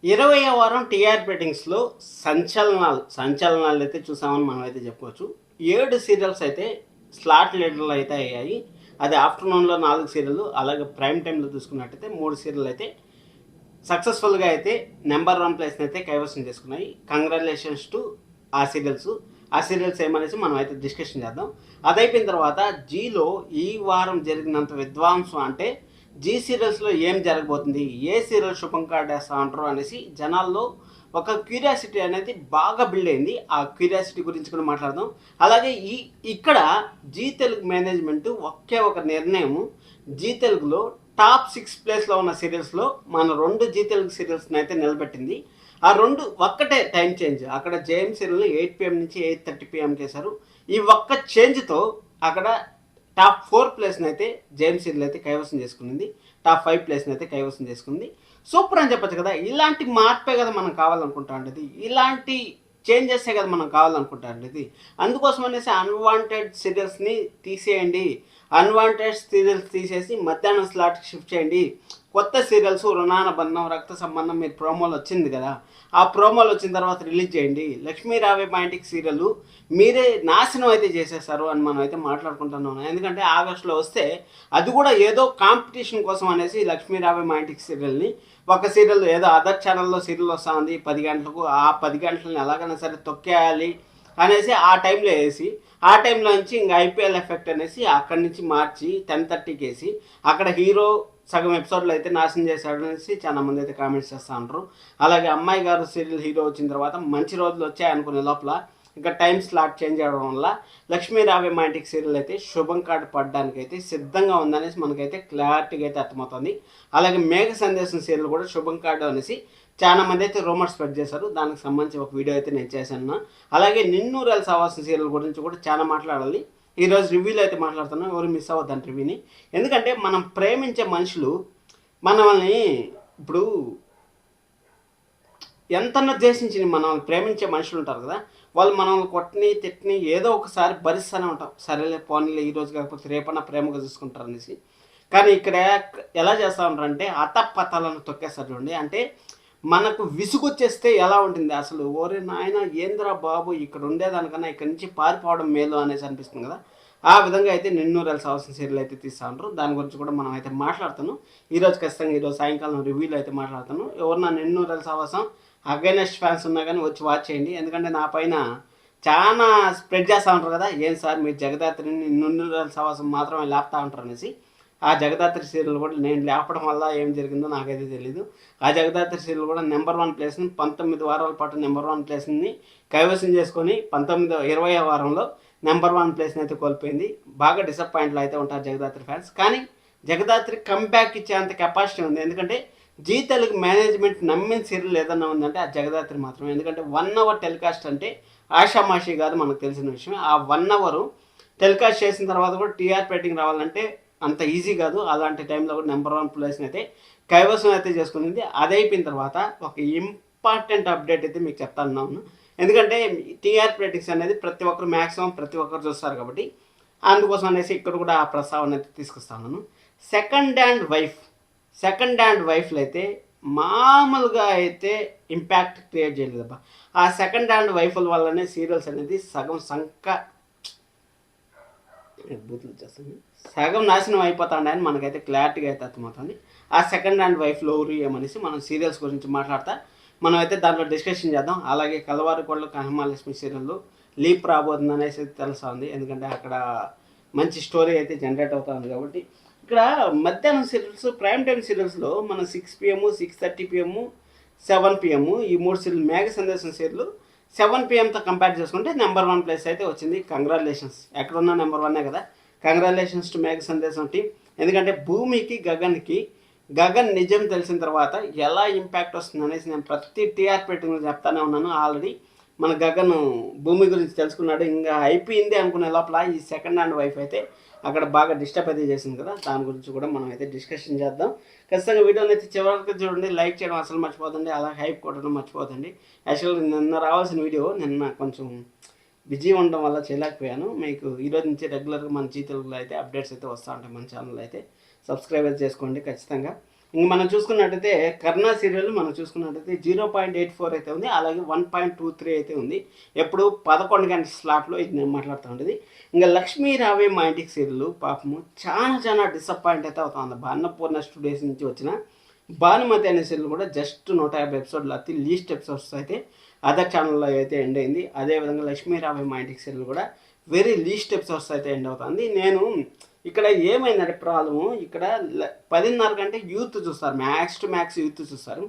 20వ వారం టీఆర్పీ రేటింగ్స్‌లో సంచలనాలు అయితే చూసామని మనమైతే చెప్పుకోవచ్చు. 7 సీరియల్స్ అయితే స్లాట్ లీడర్‌లు అయితే అయ్యాయి. అది ఆఫ్టర్‌నూన్‌లో 4 సీరియల్‌లు, అలాగే ప్రైమ్ టైమ్‌లో చూసుకున్నట్టయితే 3 సీరియల్‌లు అయితే సక్సెస్‌ఫుల్‌గా అయితే నంబర్ 1 ప్లేస్‌ని అయితే కైవసం చేసుకున్నాయి. కంగ్రాచ్యులేషన్స్ టు ఆ సీరియల్స్. ఆ సీరియల్స్ ఏమనేసి మనం అయితే డిస్కషన్ చేద్దాం. అదయిపోయిన తర్వాత జీలో ఈ వారం జరిగినంత విధ్వంసం అంటే జీ సీరియల్స్లో ఏం జరగబోతుంది, ఏ సీరియల్ శుభం కాటేస్తా అంటారు అనేసి జనాల్లో ఒక క్యూరియాసిటీ అనేది బాగా బిల్డ్ అయింది. ఆ క్యూరియాసిటీ గురించి కూడా మాట్లాడదాం. అలాగే ఇక్కడ జీ తెలుగు మేనేజ్మెంట్ ఒకే ఒక నిర్ణయం, జీ తెలుగులో టాప్ 6 ప్లేస్లో ఉన్న సీరియల్స్లో మన 2 జీ తెలుగు సీరియల్స్ని అయితే నిలబెట్టింది. ఆ 2 ఒక్కటే టైం చేంజ్. అక్కడ జేఎం సీరియల్ 8 PM నుంచి 8:30 PM చేశారు. ఈ ఒక్క చేంజ్తో అక్కడ టాప్ 4 ప్లేస్ని అయితే జేఎం సీరియల్ అయితే కైవసం చేసుకుంది. టాప్ 5 ప్లేస్ని అయితే కైవసం చేసుకుంది. సూపర్ అని చెప్పొచ్చు కదా. ఇలాంటి మార్పే కదా మనం కావాలనుకుంటా ఉండేది. ఇలాంటి చేంజెసే కదా మనం కావాలనుకుంటా ఉండేది. అందుకోసం అనేసి అన్వాంటెడ్ సీరియల్స్ని తీసేయండి. అన్వాంటెడ్ సీరియల్స్ తీసేసి మధ్యాహ్నం స్లాట్కి షిఫ్ట్ చేయండి. కొత్త సీరియల్స్ రుణాన బంధం, రక్త సంబంధం మీరు ప్రోమోలు వచ్చింది కదా, ఆ ప్రోమోలు వచ్చిన తర్వాత రిలీజ్ చేయండి. లక్ష్మీ రావే మా ఇంటికి సీరియల్ మీరే నాశనం అయితే చేసేస్తారు అని మనం అయితే మాట్లాడుకుంటున్నాం. ఎందుకంటే ఆగస్టులో వస్తే అది కూడా ఏదో కాంపిటీషన్ కోసం అనేసి లక్ష్మీ రావే మా ఇంటికి సీరియల్ని ఒక సీరియల్ ఏదో అదర్ ఛానల్లో సీరియల్ వస్తూ ఉంది 10 గంటలకు, ఆ 10 గంటలని ఎలాగైనా సరే తొక్కేయాలి అనేసి ఆ టైంలో వేసి, ఆ టైంలో నుంచి ఇంకా ఐపీఎల్ ఎఫెక్ట్ అనేసి అక్కడి నుంచి మార్చి 10:30కి వేసి అక్కడ హీరో సగం ఎపిసోడ్లో అయితే నాశనం చేశాడు అనేసి చాలా మంది అయితే కామెంట్స్ చేస్తూ ఉంటారు. అలాగే అమ్మాయి గారు సీరియల్ హీరో వచ్చిన తర్వాత మంచి రోజులు వచ్చాయి అనుకునే లోపల ఇంకా టైం స్లాట్ చేంజ్ అవ్వడం వల్ల లక్ష్మీ రావే మా ఇంటికి సీరియల్ అయితే శుభం కార్డు పడడానికి అయితే సిద్ధంగా ఉందనేసి మనకైతే క్లారిటీగా అయితే అర్థమవుతుంది. అలాగే మేఘ సందేశం సీరియల్ కూడా శుభం కార్డు అనేసి చాలా మంది అయితే రూమర్స్ స్ప్రెడ్ చేశారు. దానికి సంబంధించి ఒక వీడియో అయితే నేను చేశాను. అలాగే నిన్నూరేళ్ళ సవాసం సీరియల్ గురించి కూడా చాలా మాట్లాడాలి. ఈరోజు రివ్యూలో అయితే మాట్లాడుతున్నాం, ఎవరు మిస్ అవ్వద్దండి రివ్యూని. ఎందుకంటే మనం ప్రేమించే మనుషులు మనల్ని ఇప్పుడు ఎంతన్నా ద్వేషించి మనల్ని ప్రేమించే మనుషులు ఉంటారు కదా, వాళ్ళు మనల్ని కొట్టని తిట్టని ఏదో ఒకసారి భరిస్తూనే ఉంటాం. సరేలే పోనీలే ఈరోజు కాకపోతే రేపన్నా ప్రేమగా చూసుకుంటారు అనేసి. కానీ ఇక్కడ ఎలా చేస్తూ ఉంటారంటే అతపతలను తొక్కేస్తారు చూడండి. అంటే మనకు విసుగొచ్చేస్తే ఎలా ఉంటుంది అసలు, ఓరే నాయన ఏంద్రా బాబు ఇక్కడ ఉండేదానికన్నా ఇక్కడి నుంచి పారిపోవడం మేలు అనేసి అనిపిస్తుంది కదా. ఆ విధంగా అయితే నిన్నూరేళ్ళ సాహసం సీరియల్ అయితే తీస్తూ ఉంటారు. దాని గురించి కూడా మనం అయితే మాట్లాడుతాను ఈరోజు. ఖచ్చితంగా ఈరోజు సాయంకాలం రివ్యూలో అయితే మాట్లాడతాను. ఎవరన్నా నిన్నూరేళ్ళ సాహసం అగైనెస్ట్ ఫ్యాన్స్ ఉన్నా కానీ వచ్చి వాచ్ చేయండి. ఎందుకంటే నా పైన చాలా స్ప్రెడ్ చేస్తూ ఉంటారు కదా, ఏం సార్ మీరు జగదాత్రిని నిన్నూరేళ్ళ సాహసం మాత్రమే లేపుతా ఉంటారు అనేసి. ఆ జగదాత్రి సీరియల్ కూడా నేను లేపడం వల్ల ఏం జరిగిందో నాకైతే తెలీదు. ఆ జగదాత్రి సీరియల్ కూడా నెంబర్ 1 ప్లేస్ని 19 వారాల పాటు నెంబర్ 1 ప్లేస్ని కైవసం చేసుకొని 20వ వారంలో నెంబర్ 1 ప్లేస్ని అయితే కోల్పోయింది. బాగా డిసప్పాయింట్లో అయితే ఉంటారు జగదాత్రి ఫ్యాన్స్. కానీ జగదాత్రి కంబ్యాక్ ఇచ్చేంత కెపాసిటీ ఉంది. ఎందుకంటే జీ తెలుగు మేనేజ్మెంట్ నమ్మిన సీరియల్ ఏదన్నా ఉందంటే ఆ జగదాత్రి మాత్రమే. ఎందుకంటే 1 అవర్ టెలికాస్ట్ అంటే ఆషామాషి కాదు, మనకు తెలిసిన విషయం. ఆ 1 అవర్ టెలికాస్ట్ చేసిన తర్వాత కూడా టీఆర్పీ రేటింగ్ రావాలంటే అంత ఈజీ కాదు. అలాంటి టైంలో కూడా నెంబర్ 1 ప్లేస్ని అయితే కైవసం అయితే చేసుకునింది. అది అయిపోయిన తర్వాత ఒక ఇంపార్టెంట్ అప్డేట్ అయితే మీకు చెప్తాను. ఎందుకంటే టీఆర్పీ రేటింగ్స్ అనేది ప్రతి ఒక్కరు మ్యాక్సిమం ప్రతి ఒక్కరు చూస్తారు కాబట్టి అందుకోసం అనేసి ఇక్కడ కూడా ఆ ప్రస్తావన అయితే తీసుకొస్తాను. సెకండ్ హ్యాండ్ వైఫ్లు అయితే మామూలుగా అయితే ఇంపాక్ట్ క్రియేట్ చేయలేదబ్బా. ఆ సెకండ్ హ్యాండ్ వైఫ్ల వల్లనే సీరియల్స్ అనేది సగం నాశనం అయిపోతాడని మనకైతే క్లారిటీగా అయితే అర్థమవుతుంది. ఆ సెకండ్ హ్యాండ్ వైఫ్లో ఎవరు ఏమనేసి మనం సీరియల్స్ గురించి మాట్లాడతా మనం అయితే దాంట్లో డిస్కషన్ చేద్దాం. అలాగే కలవారి కోళ్ళు కనమహాలక్ష్మి సీరియల్లో లీప్ రాబోతుంది అనేసి తెలుసా ఉంది. ఎందుకంటే అక్కడ మంచి స్టోరీ అయితే జనరేట్ అవుతుంది కాబట్టి. ఇక్కడ మధ్యాహ్నం సీరియల్స్ ప్రైమ్ టైమ్ సీరియల్స్లో మన 6 PM, 6:30 PM, 7 PM ఈ 3 సీరియల్ మేఘ సందేశం సీరియల్ 7 PMతో కంపేర్ చేసుకుంటే నెంబర్ 1 ప్లేస్ అయితే వచ్చింది. కంగ్రాచులేషన్స్. ఎక్కడున్నా నెంబర్ 1 కదా. కంగ్రాచులేషన్స్ టు మేఘ సందేశం టీం. ఎందుకంటే భూమికి గగన్ నిజం తెలిసిన తర్వాత ఎలా ఇంపాక్ట్ వస్తుంది అనేసి నేను ప్రతి టీఆర్పీ రేటింగ్ చెప్తానే ఉన్నాను. ఆల్రెడీ మన గగన్ భూమి గురించి తెలుసుకున్నాడు. ఇంకా అయిపోయింది అనుకునే లోపల ఈ సెకండ్ హ్యాండ్ వైఫ్ అయితే అక్కడ బాగా డిస్టర్బ్ అయితే చేసింది కదా. దాని గురించి కూడా మనం అయితే డిస్కషన్ చేద్దాం. ఖచ్చితంగా వీడియోని అయితే చివరికి చూడండి. లైక్ చేయడం అసలు మర్చిపోతుంది, అలాగే హైప్ కొట్టడం మర్చిపోతుంది. యాక్చువల్గా నిన్న రావాల్సిన వీడియో నిన్న కొంచెం బిజీ ఉండడం వల్ల చేయలేకపోయాను. మీకు ఈరోజు నుంచి రెగ్యులర్గా మన జీ తెలుగులో అయితే అప్డేట్స్ అయితే వస్తూ ఉంటాయి. మన ఛానల్ అయితే సబ్స్క్రైబ్ చేసుకోండి ఖచ్చితంగా. ఇంక మనం చూసుకున్నట్టయితే కర్ణ సీరియల్ మనం చూసుకున్నట్టయితే 0.84 అయితే ఉంది, అలాగే 1.23 అయితే ఉంది. ఎప్పుడు 11 గంటల స్లాట్లో ఇది నేను మాట్లాడుతూ ఉండేది. ఇంకా లక్ష్మీ రావే మా ఇంటికి సీరియల్ పాపము చాలా డిసప్పాయింట్ అయితే అవుతుంది. అన్నపూర్ణ స్టూడియోస్ నుంచి వచ్చిన భానుమతి అనే సీరియల్ కూడా జస్ట్ 150 ఎపిసోడ్లు, అతి లీస్ట్ ఎపిసోడ్స్ అయితే అదర్ ఛానల్లో అయితే ఎండ్ అయింది. అదేవిధంగా లక్ష్మీ రావే మా ఇంటికి సీరియల్ కూడా వెరీ లీస్ట్ ఎపిసోడ్స్ అయితే ఎండ్ అవుతుంది. నేను ఇక్కడ ఏమైందంటే ప్రాబ్లము, ఇక్కడ 10:30 గంటే యూత్ చూస్తారు, మ్యాక్స్ టు మ్యాక్స్ యూత్ చూస్తారు.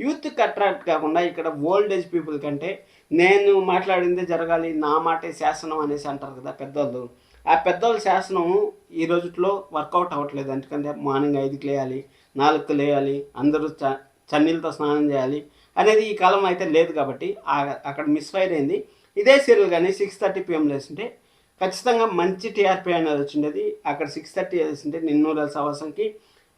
యూత్కి అట్రాక్ట్ కాకుండా ఇక్కడ ఓల్డ్ ఏజ్ పీపుల్ కంటే నేను మాట్లాడిందే జరగాలి, నా మాటే శాసనం అనేసి అంటారు కదా పెద్దోళ్ళు. ఆ పెద్దోళ్ళ శాసనం ఈ రోజుట్లో వర్కౌట్ అవ్వట్లేదు. ఎందుకంటే మార్నింగ్ 5కి లేయాలి, 4కి లేయాలి, అందరూ చన్నీళ్ళతో స్నానం చేయాలి అనేది ఈ కాలం అయితే లేదు. కాబట్టి అక్కడ మిస్ఫైర్ అయింది. ఇదే సీరియల్ కానీ 6:30 PM లేస్తుంటే ఖచ్చితంగా మంచి టీఆర్పీ అనేది వచ్చిండేది. అక్కడ 6:30 వేసింటే నిన్నూరల సవాసంకి,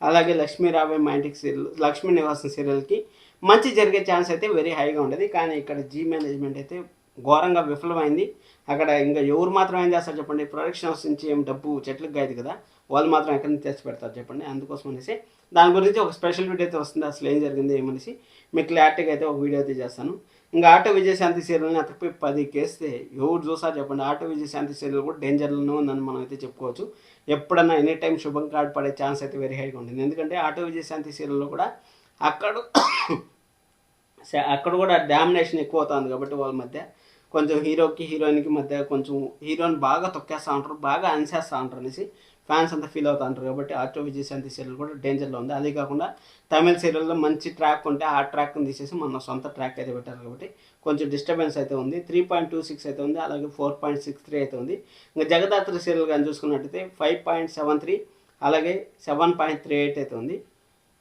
అలాగే లక్ష్మీ రావే మా ఇంటికి సీరియల్, లక్ష్మీ నివాసం సీరియల్కి మంచి జరిగే ఛాన్స్ అయితే వెరీ హైగా ఉండేది. కానీ ఇక్కడ జీ మేనేజ్మెంట్ అయితే ఘోరంగా విఫలమైంది. అక్కడ ఇంకా ఎవరు మాత్రం ఏం చేస్తారు చెప్పండి, ప్రొడక్షన్ హౌస్ నుంచి ఏం డబ్బు చెట్లకు గాయదు కదా, వాళ్ళు మాత్రం ఎక్కడి నుంచి తెచ్చి పెడతారు చెప్పండి. అందుకోసం అనేసి దాని గురించి ఒక స్పెషల్ వీడియో అయితే వస్తుంది, అసలు ఏం జరిగింది ఏమనేసి మీకు క్లారిటీగా అయితే ఒక వీడియో అయితే చేస్తాను. ఇంకా ఆటో విజయశాంతి సీరియల్ని అతనిపై 10 కేస్తే ఎవరు చూసారు చెప్పండి. ఆటో విజయశాంతి సీరియల్ కూడా డేంజర్లోనే ఉందని మనం అయితే చెప్పుకోవచ్చు. ఎప్పుడన్నా ఎనీ టైం శుభం కార్డ్ పడే ఛాన్స్ అయితే వెరీ హైగా ఉంటుంది. ఎందుకంటే ఆటో విజయశాంతి సీరియల్లో కూడా అక్కడ కూడా డామినేషన్ ఎక్కువ అవుతుంది. కాబట్టి వాళ్ళ మధ్య కొంచెం హీరోకి హీరోయిన్కి మధ్య కొంచెం హీరోని బాగా తొక్కేస్తూ ఉంటారు, బాగా అనిసేస్తూ ఉంటారు అనేసి ఫ్యాన్స్ అంతా ఫీల్ అవుతూ ఉంటారు. కాబట్టి ఆటో విజయశాంతి సీరియల్ కూడా డేంజర్లో ఉంది. అదే కాకుండా తమిళ సీరియల్లో మంచి ట్రాక్ ఉంటే ఆ ట్రాక్ని తీసేసి మన సొంత ట్రాక్ అయితే పెట్టారు. కాబట్టి కొంచెం డిస్టర్బెన్స్ అయితే ఉంది. 3.26 అయితే ఉంది, అలాగే 4.63 అయితే ఉంది. ఇంకా జగదాత్రి సీరియల్ కానీ చూసుకున్నట్టయితే 5.73, అలాగే 7.38 అయితే ఉంది.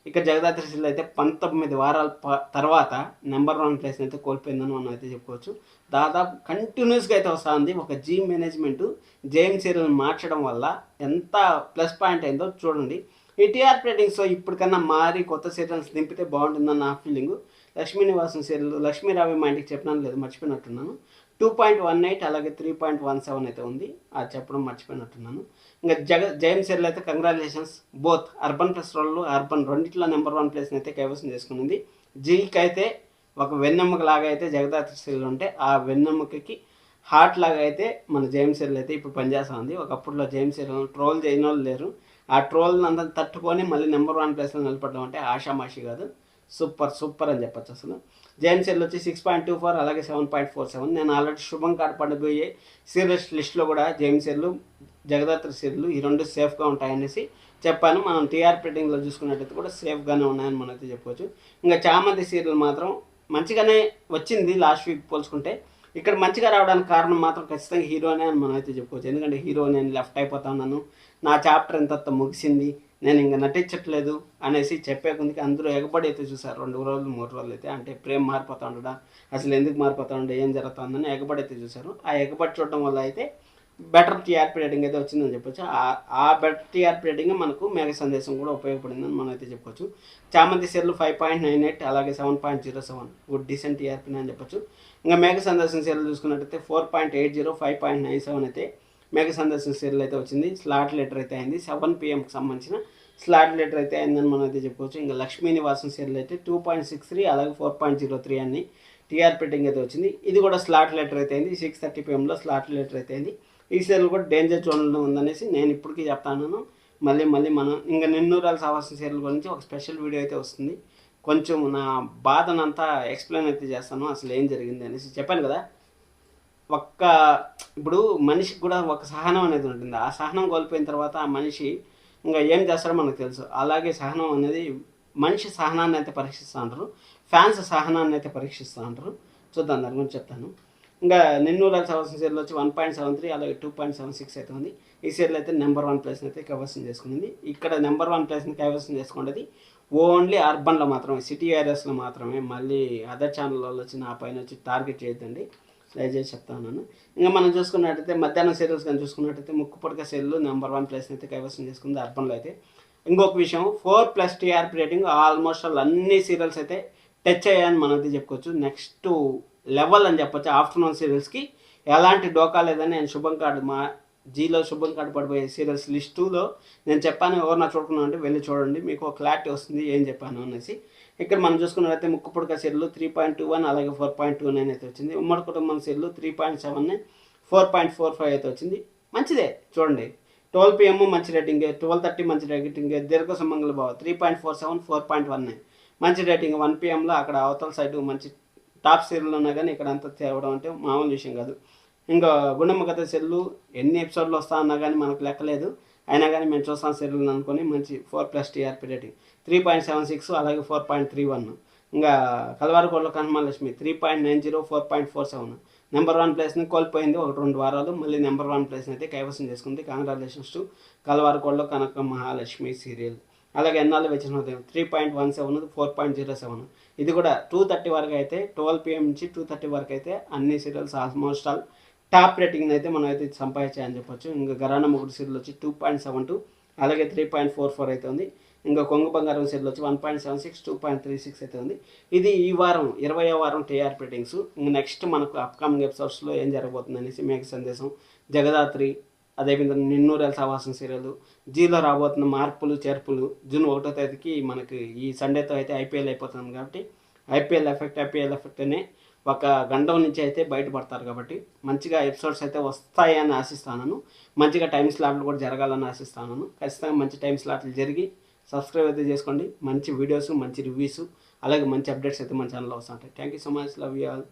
ఇక్కడ జగదాత్రి సీరియల్ అయితే 19 వారాల తర్వాత నెంబర్ 1 ప్లేస్ని అయితే కోల్పోయిందని మనం అయితే చెప్పుకోవచ్చు. దాదాపు కంటిన్యూస్గా అయితే వస్తుంది. ఒక జీ మేనేజ్మెంట్ జేఎం సీరియల్ మార్చడం వల్ల ఎంత ప్లస్ పాయింట్ అయిందో చూడండి. ఈ టీఆర్పీ రేటింగ్స్లో ఇప్పటికన్నా మారి కొత్త సీరియల్స్ దింపితే బాగుంటుందని నా ఫీలింగ్. లక్ష్మీ నివాసం సీరియల్, లక్ష్మీ రావి మా ఇంటికి చెప్పినాను లేదు, మర్చిపోయినట్టున్నాను. 2.18, అలాగే 3.17 అయితే ఉంది, అది చెప్పడం మర్చిపోయినట్టున్నాను. ఇంకా జయం సీరియల్ అయితే కంగ్రాచులేషన్స్, బోత్ అర్బన్ ప్లస్ రోడ్లు అర్బన్ రెండిట్లో నెంబర్ 1 ప్లేస్ని అయితే కైవసం చేసుకునింది. జీకి అయితే ఒక వెన్నెమ్మక లాగా అయితే జగదాత్రి సీరియల్ ఉంటే, ఆ వెన్నెమ్మకకి హార్ట్ లాగా అయితే మన జేమ్ సీరియల్ అయితే ఇప్పుడు పనిచేస్తూ ఉంది. ఒకప్పుడులో జేమ్ సీరియల్ ట్రోల్ చేయని వాళ్ళు లేరు. ఆ ట్రోల్ని అంతా తట్టుకొని మళ్ళీ నెంబర్ 1 ప్లేస్లో నిలబడడం అంటే ఆషామాషి కాదు, సూపర్ అని చెప్పచ్చు. అసలు జేఎం సీరియల్ వచ్చి 6.24, అలాగే 7.47. నేను ఆల్రెడీ శుభం కార్డ్ పడిపోయే సీరియల్స్ లిస్ట్లో కూడా జేఎం సీరియల్, జగదాత్రి సీరియల్ ఈ రెండు సేఫ్గా ఉంటాయనేసి చెప్పాను. మనం టీఆర్పీ రేటింగ్లో చూసుకున్నట్టయితే కూడా సేఫ్గానే ఉన్నాయని మనం అయితే చెప్పుకోవచ్చు. ఇంకా చామంతి సీరియల్ మాత్రం మంచిగానే వచ్చింది లాస్ట్ వీక్ పోల్చుకుంటే. ఇక్కడ మంచిగా రావడానికి కారణం మాత్రం ఖచ్చితంగా హీరోనే అని మనం అయితే చెప్పుకోవచ్చు. ఎందుకంటే హీరో నేను లెఫ్ట్ అయిపోతా ఉన్నాను, నా చాప్టర్ ఎంత ముగిసింది, నేను ఇంకా నటించట్లేదు అనేసి చెప్పే కొందికి అందరూ ఎగబడి అయితే చూసారు. 2 రోజులు 3 రోజులు అయితే, అంటే ప్రేమ మారిపోతా ఉండడా, అసలు ఎందుకు మారిపోతా ఉండే, ఏం జరుగుతుందని ఎగబడి అయితే చూసారు. ఆ ఎగబడి చూడడం వల్ల అయితే బెటర్ టీఆర్పీ రేటింగ్ అయితే వచ్చిందని చెప్పొచ్చు. ఆ బెటర్ టీఆర్పీ రేటింగ్ మనకు మేఘ సందేశం కూడా ఉపయోగపడిందని మనం అయితే చెప్పుకోవచ్చు. చామంతి సీరియల్ 5.98, అలాగే 7.07 గుడ్ డీసెంట్ టీఆర్పీ అని చెప్పొచ్చు. ఇంకా మేఘ సందేశం సీరియల్ చూసుకున్నట్టయితే 4.80, 5.97 అయితే మేఘ సందేశం సీరియల్ అయితే వచ్చింది. స్లాట్ లెటర్ అయితే అయింది, 7 PMకి సంబంధించిన స్లాట్ లెటర్ అయితే అయిందని మనం అయితే చెప్పుకోవచ్చు. ఇంకా లక్ష్మీ నివాసం సీరియల్ అయితే 2.63, అలాగే 4.03 అని టీఆర్పీ రేటింగ్ అయితే వచ్చింది. ఇది కూడా స్లాట్ లెటర్ అయితే అయింది, 6:30 PMలో స్లాట్ లెటర్ అయితే అయింది. ఈ సీరియల్ కూడా డేంజర్ జోన్లో ఉందనేసి నేను ఇప్పటికీ చెప్తాను. మళ్ళీ మనం ఇంకా నిన్నూరాల సావాసం సీరియల్ గురించి ఒక స్పెషల్ వీడియో అయితే వస్తుంది. కొంచెం నా బాధనంతా ఎక్స్ప్లెయిన్ అయితే చేస్తాను, అసలు ఏం జరిగింది అనేసి. చెప్పాను కదా, ఇప్పుడు మనిషికి కూడా ఒక సహనం అనేది ఉంటుంది. ఆ సహనం కోల్పోయిన తర్వాత ఆ మనిషి ఇంకా ఏం చేస్తాడో మనకు తెలుసు. అలాగే సహనం అనేది మనిషి సహనాన్ని అయితే పరీక్షిస్తూ ఉంటారు, ఫ్యాన్స్ సహనాన్ని అయితే పరీక్షిస్తూ ఉంటారు. చూద్దాం, దాని గురించి చెప్తాను. ఇంకా నిన్నూరాల సావాసం సీరియల్ వచ్చి 1.73, అలాగే 2.76 అయితే ఉంది. ఈ సీరియల్ అయితే నెంబర్ 1 ప్లేస్ని అయితే కైవసం చేసుకునింది. ఇక్కడ నెంబర్ 1 ప్లేస్ని కైవసం చేసుకునేది ఓన్లీ అర్బన్లో మాత్రమే, సిటీ ఏరియాస్లో మాత్రమే. మళ్ళీ అదర్ ఛానల్లో వచ్చి నా పైన వచ్చి టార్గెట్ చేయొద్దండి, దయచేసి చెప్తా ఉన్నాను. ఇంకా మనం చూసుకున్నట్టయితే మధ్యాహ్నం సీరియల్స్ కానీ చూసుకున్నట్టయితే ముక్కుపొడక సీరియల్ నెంబర్ 1 ప్లేస్ని అయితే కైవసం చేసుకుంది అర్బన్లో అయితే. ఇంకొక విషయం, 4+ టీఆర్పీ రేటింగ్ ఆల్మోస్ట్ అన్ని సీరియల్స్ అయితే టచ్ అయ్యాయని మనం అయితే చెప్పుకోవచ్చు. నెక్స్ట్ లెవెల్ అని చెప్పొచ్చు. ఆఫ్టర్నూన్ సీరియల్స్కి ఎలాంటి డోకా లేదని నేను శుభం కార్డు జీలో శుభం కనపడిపోయే సీరియల్స్ లిస్ట్ 2లో నేను చెప్పాను, ఎవరు నా చూడకుండా అంటే వెళ్ళి చూడండి, మీకు ఒక క్లారిటీ వస్తుంది ఏం చెప్పాను అనేసి. ఇక్కడ మనం చూసుకున్నట్లయితే ముక్కు పుడక సీరియల్ 3.21 అలాగే 4.29 అయితే వచ్చింది. ఉమ్మడి కుటుంబం సీరియల్ 3.7 4.45 అయితే వచ్చింది. మంచిదే చూడండి. 12 PM మంచి రేటింగ్, 12:30 మంచి రేటింగ్, దీర్ఘ సుమంగళ భావ 3.47 4.19 మంచి రేటింగ్. 1 PMలో అక్కడ అవతల సైడ్ మంచి టాప్ సీరియల్ ఉన్నా కానీ ఇక్కడ అంతా తేవడం అంటే మామూలు విషయం కాదు. ఇంకా గుండమ్మ కథ సెల్లు ఎన్ని ఎపిసోడ్లు వస్తా అన్నా కానీ మనకు లెక్కలేదు, అయినా కానీ మేము చూస్తాం సెల్లు అనుకొని మంచి 4+ TRP రేటింగ్ 3.76 అలాగే 4.31. ఇంకా కలవారకోటలో కనమహాలక్ష్మి 3.90 4.47 నెంబర్ 1 ప్లేస్ని కోల్పోయింది ఒక 2 వారాలు, మళ్ళీ నెంబర్ 1 ప్లేస్ని అయితే కైవసం చేసుకుంది. కంగ్రాచులేషన్స్ టు కలవారకోటలో కనక మహాలక్ష్మి సీరియల్. అలాగే ఎన్నాళ్ళు వచ్చిన ఉదయం 3.17 4.07. ఇది కూడా 2:30 వరకు అయితే 12 PM నుంచి 2:30 వరకు అయితే అన్ని serials almost all top rating అయితే మనం అయితే సంపాదించాయని చెప్పొచ్చు. ఇంకా గరానా ముగ్గురు సీరియల్ వచ్చి 2.72 అలాగే 3.44 అయితే ఉంది. ఇంకా కొంగు బంగారం సీరియల్ వచ్చి 1.76 2.36 అయితే ఉంది. ఇది ఈ వారం 20వ వారం TRP రేటింగ్స్. నెక్స్ట్ మనకు అప్కమింగ్ ఎపిసోడ్స్లో ఏం జరగబోతుంది అనేసి మేఘ సందేశం, జగదాత్రి, అదేవిధంగా నిన్నూరేల సవాసం సీరియల్, జీలో రాబోతున్న మార్పులు చేర్పులు జూన్ 1వ తేదీకి మనకి ఈ సండేతో అయితే IPL అయిపోతుంది కాబట్టి ఐపీఎల్ ఎఫెక్ట్ అనే ఒక గండం నుంచి అయితే బయటపడతారు కాబట్టి మంచిగా ఎపిసోడ్స్ అయితే వస్తాయని ఆశిస్తాను. మంచిగా టైం స్లాట్లు కూడా జరగాలని ఆశిస్తాను. ఖచ్చితంగా మంచి టైం స్లాట్లు జరిగి సబ్స్క్రైబ్ అయితే చేసుకోండి. మంచి వీడియోస్, మంచి రివ్యూస్, అలాగే మంచి అప్డేట్స్ అయితే మన ఛానల్లో వస్తుంటాయి. Thank you so much, love you all.